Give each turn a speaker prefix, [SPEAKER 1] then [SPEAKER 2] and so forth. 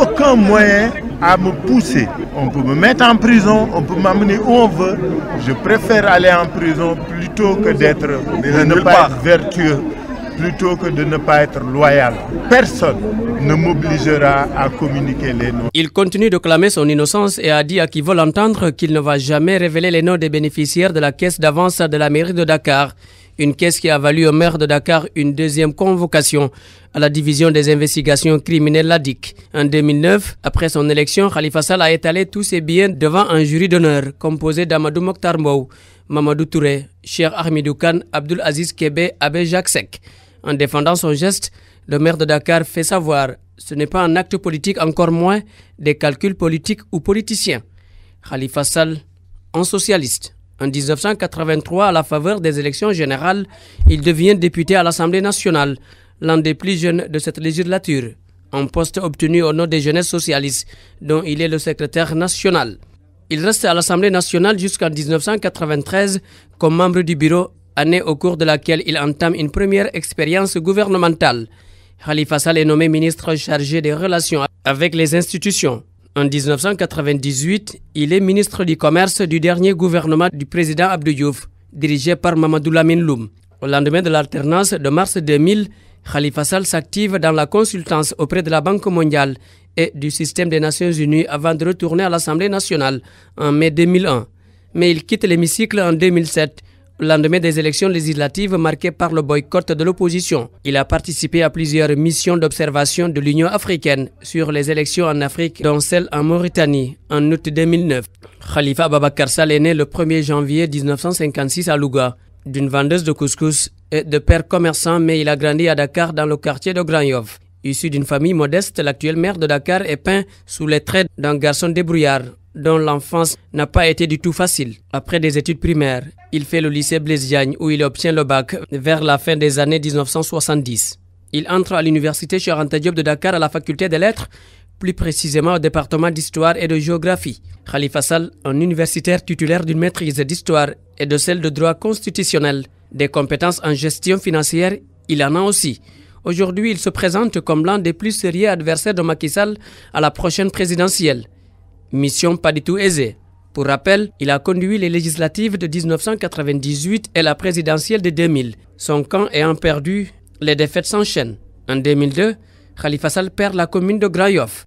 [SPEAKER 1] aucun moyen à me pousser. On peut me mettre en prison, on peut m'amener où on veut. Je préfère aller en prison plutôt que de ne pas être vertueux, plutôt que de ne pas être loyal. Personne ne m'obligera à communiquer les noms.
[SPEAKER 2] Il continue de clamer son innocence et a dit à qui veut l'entendre qu'il ne va jamais révéler les noms des bénéficiaires de la caisse d'avance de la mairie de Dakar. Une caisse qui a valu au maire de Dakar une deuxième convocation à la division des investigations criminelles LADIC. En 2009, après son élection, Khalifa Sall a étalé tous ses biens devant un jury d'honneur composé d'Amadou Mokhtar Mbow, Mamadou Touré, Cheikh Ahmedou Kane, Abdoul Aziz Kébé, Abbé Jacques Seck. En défendant son geste, le maire de Dakar fait savoir ce n'est pas un acte politique, encore moins des calculs politiques ou politiciens. Khalifa Sall, un socialiste. En 1983, à la faveur des élections générales, il devient député à l'Assemblée nationale, l'un des plus jeunes de cette législature, un poste obtenu au nom des jeunesses socialistes, dont il est le secrétaire national. Il reste à l'Assemblée nationale jusqu'en 1993 comme membre du bureau, année au cours de laquelle il entame une première expérience gouvernementale. Khalifa Sall est nommé ministre chargé des relations avec les institutions. En 1998, il est ministre du Commerce du dernier gouvernement du président Abdou Diouf, dirigé par Mamadou Lamine Loum. Au lendemain de l'alternance de mars 2000, Khalifa Sall s'active dans la consultance auprès de la Banque mondiale et du système des Nations Unies avant de retourner à l'Assemblée nationale en mai 2001. Mais il quitte l'hémicycle en 2007, au lendemain des élections législatives marquées par le boycott de l'opposition. Il a participé à plusieurs missions d'observation de l'Union africaine sur les élections en Afrique, dont celle en Mauritanie en août 2009. Khalifa Ababakar Sall est né le 1er janvier 1956 à Louga, d'une vendeuse de couscous et de père commerçant, mais il a grandi à Dakar dans le quartier de Grand Yoff. Issu d'une famille modeste, l'actuel maire de Dakar est peint sous les traits d'un garçon débrouillard, dont l'enfance n'a pas été du tout facile. Après des études primaires, il fait le lycée Blaise Diagne où il obtient le bac vers la fin des années 1970. Il entre à l'université Cheikh Anta Diop de Dakar à la faculté des lettres, plus précisément au département d'histoire et de géographie. Khalifa Sall, un universitaire titulaire d'une maîtrise d'histoire et de celle de droit constitutionnel. Des compétences en gestion financière, il en a aussi. Aujourd'hui, il se présente comme l'un des plus sérieux adversaires de Macky Sall à la prochaine présidentielle. Mission pas du tout aisée. Pour rappel, il a conduit les législatives de 1998 et la présidentielle de 2000. Son camp ayant perdu, les défaites s'enchaînent. En 2002, Khalifa Sall perd la commune de Grand Yoff.